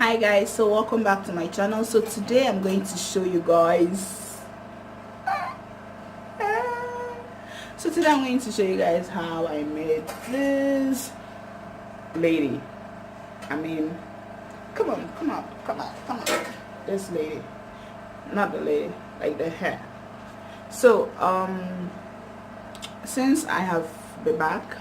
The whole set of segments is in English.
Hi guys, so welcome back to my channel. So today I'm going to show you guys how I made this lady. I mean, come on, this lady, not the lady, like the hair. So since I have been back,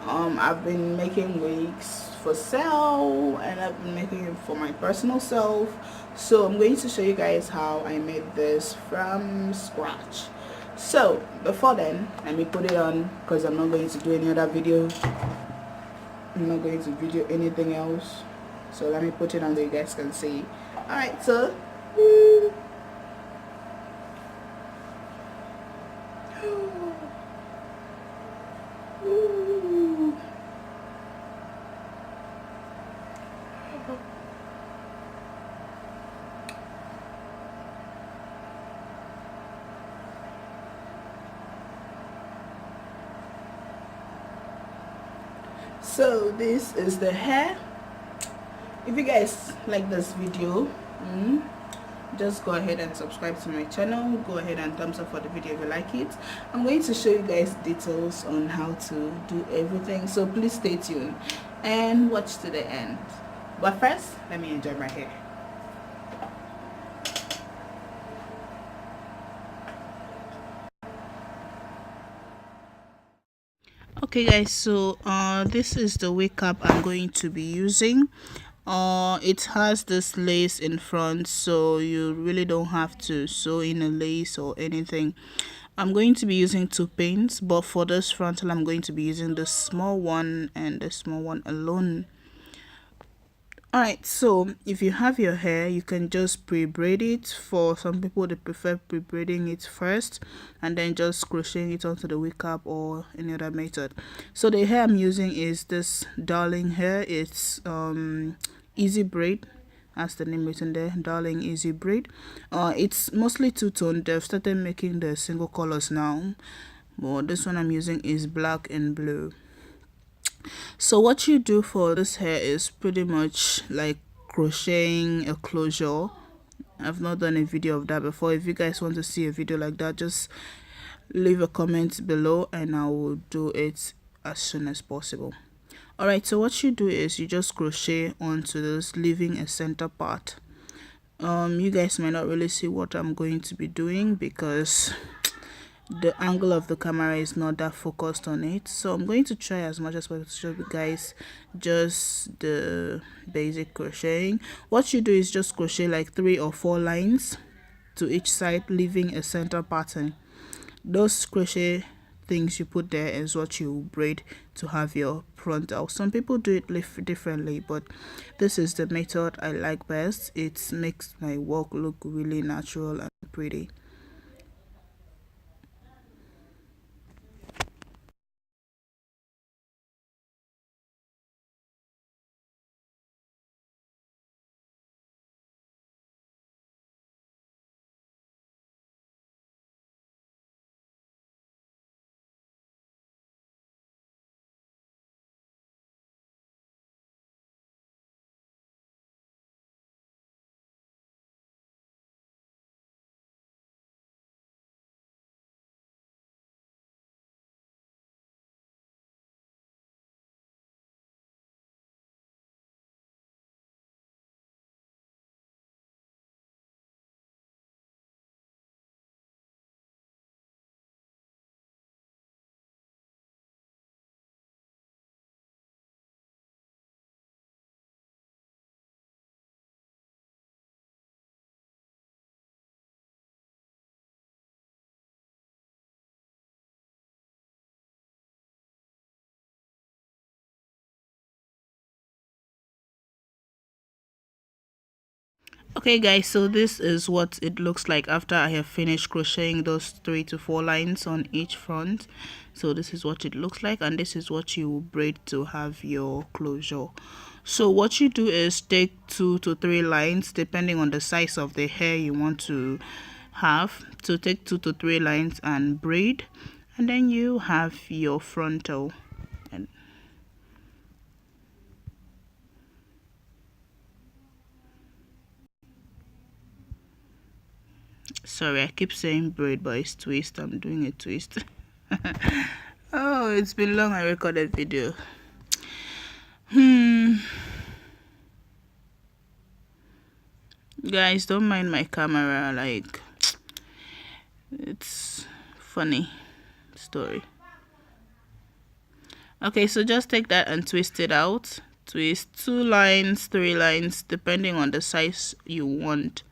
I've been making wigs for sale and I've been making it for my personal self. So I'm going to show you guys how I made this from scratch. So before then, let me put it on because I'm not going to do any other video. I'm not going to video anything else. So let me put it on so you guys can see. Alright, so so this is the hair. If you guys like this video, just go ahead and subscribe to my channel. Go ahead and thumbs up for the video if you like it. I'm going to show you guys details on how to do everything, so please stay tuned and watch to the end. But first, let me enjoy my hair. Okay guys, so this is the wig cap I'm going to be using. It has this lace in front, so you really don't have to sew in a lace or anything. I'm going to be using 2 pins, but for this frontal I'm going to be using the small one and the small one alone. Alright, so if you have your hair, you can just pre-braid it. For some people, they prefer pre-braiding it first and then just crocheting it onto the wig cap or any other method. So the hair I'm using is this darling hair. It's easy braid, as the name written there, darling easy braid. It's mostly two-tone. They've started making the single colors now, but this one I'm using is black and blue. So what you do for this hair is pretty much like crocheting a closure. I've not done a video of that before. If you guys want to see a video like that, just leave a comment below and I will do it as soon as possible. Alright, so what you do is you just crochet onto this, leaving a center part. You guys might not really see what I'm going to be doing because the angle of the camera is not that focused on it, so I'm going to try as much as possible to show you guys just the basic crocheting. What you do is just crochet like 3 or 4 lines to each side, leaving a center pattern. Those crochet things you put there is what you braid to have your frontal. Some people do it differently, but this is the method I like best. It makes my work look really natural and pretty. Okay guys, so this is what it looks like after I have finished crocheting those 3 to 4 lines on each front. So this is what it looks like, and this is what you braid to have your closure. So what you do is take 2 to 3 lines depending on the size of the hair you want to have. So take 2 to 3 lines and braid, and then you have your frontal. And Sorry, I keep saying braid, but it's twist. I'm doing a twist. Oh, it's been long. I recorded video. Guys, don't mind my camera. Like, it's funny story. Okay, so just take that and twist it out. Twist 2 lines, 3 lines, depending on the size you want.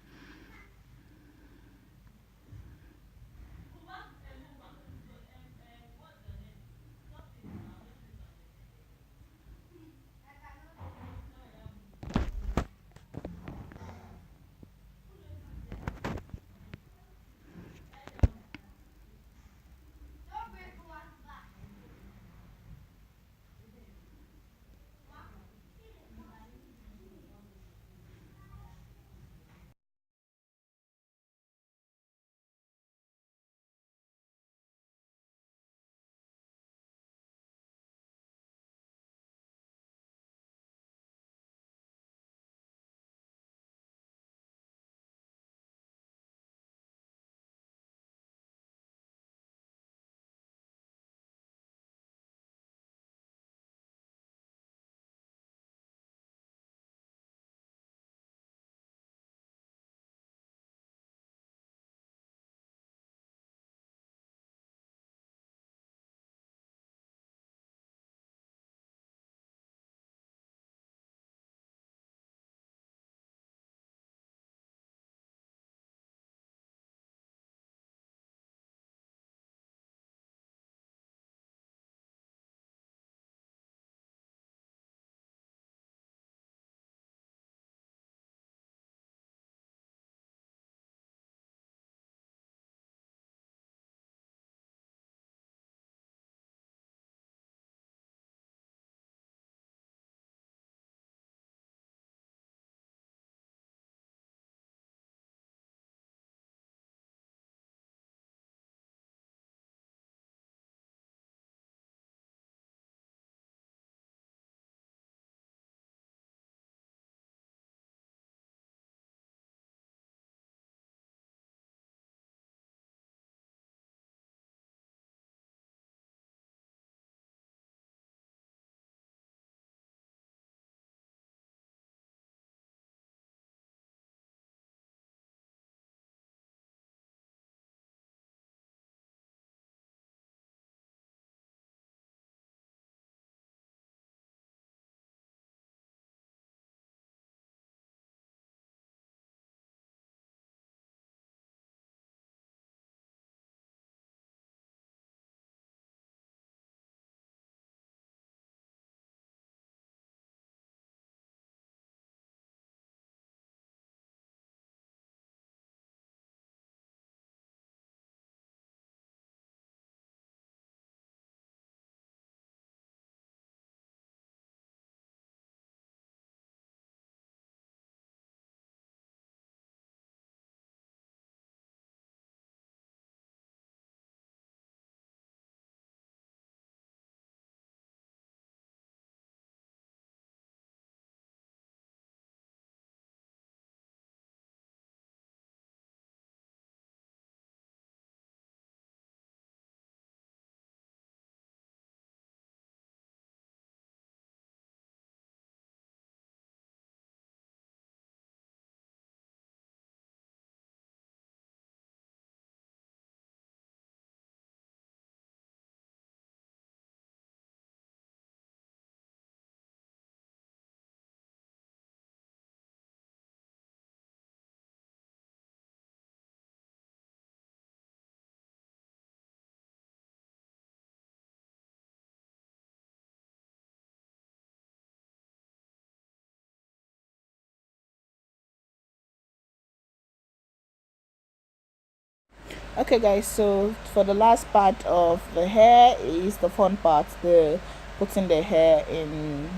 Okay guys, so for the last part of the hair is the fun part, the putting the hair in,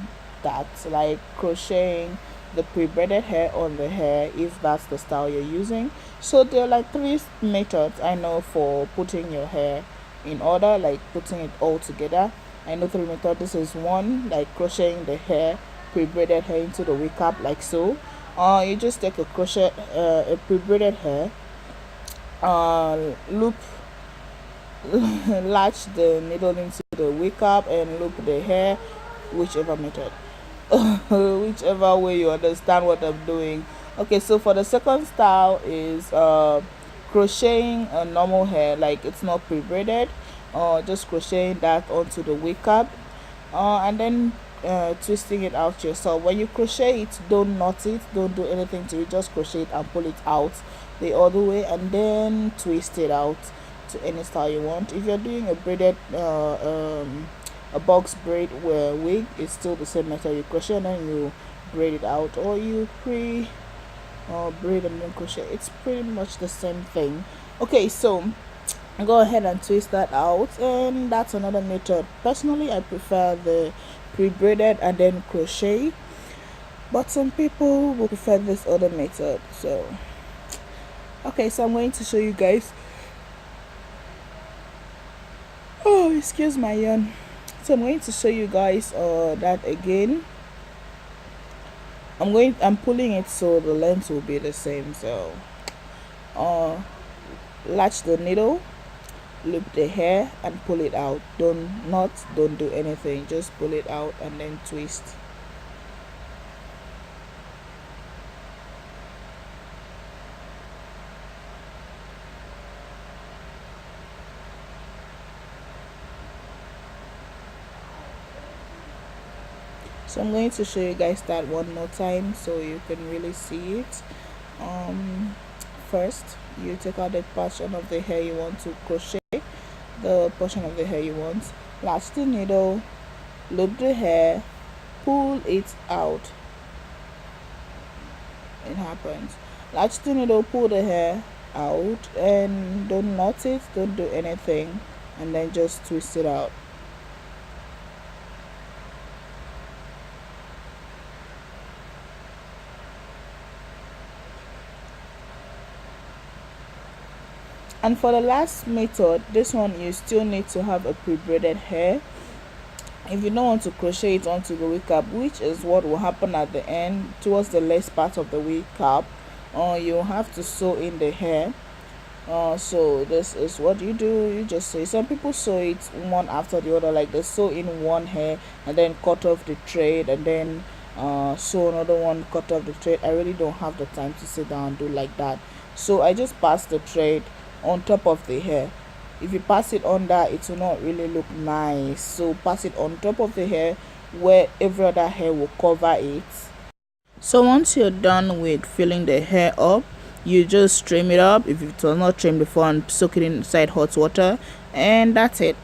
that like crocheting the pre-braided hair on the hair if that's the style you're using. So there are like 3 methods I know for putting your hair in order, like putting it all together. I know 3 methods. This is one, like crocheting the hair, pre-braided hair into the wake up like so. You just take a crochet a pre-braided hair, loop latch the needle into the wake up and loop the hair, whichever method. Whichever way you understand what I'm doing. Okay, so for the second style is crocheting a normal hair, like it's not pre-braided, just crocheting that onto the wake up, and then twisting it out yourself. When you crochet it, don't knot it, don't do anything to it, just crochet it and pull it out the other way and then twist it out to any style you want. If you're doing a braided a box braid wig, it's still the same method. You crochet and then you braid it out, or you braid and then crochet. It's pretty much the same thing. Okay, so go ahead and twist that out, and that's another method. Personally, I prefer the pre-braided and then crochet, but some people will prefer this other method. So okay, so I'm going to show you guys. Oh, excuse my yawn. So I'm going to show you guys that again. I'm pulling it so the length will be the same. So latch the needle, loop the hair and pull it out. Don't do anything, just pull it out and then twist. So I'm going to show you guys that one more time so you can really see it. First you take out the portion of the hair you want to crochet, the portion of the hair you want, latch the needle, loop the hair, pull it out. It happens. Latch the needle, pull the hair out, and don't knot it, don't do anything, and then just twist it out. And for the last method, this one you still need to have a pre-braided hair. If you don't want to crochet it onto the wig cap, which is what will happen at the end towards the lace part of the wig cap, you have to sew in the hair. So this is what you do. You just sew. Some people sew it one after the other, like they sew in one hair and then cut off the thread and then sew another one, cut off the thread. I really don't have the time to sit down and do like that, so I just pass the thread on top of the hair. If you pass it under, it will not really look nice, so pass it on top of the hair where every other hair will cover it. So once you're done with filling the hair up, you just trim it up if it was not trimmed before and soak it inside hot water, and that's it.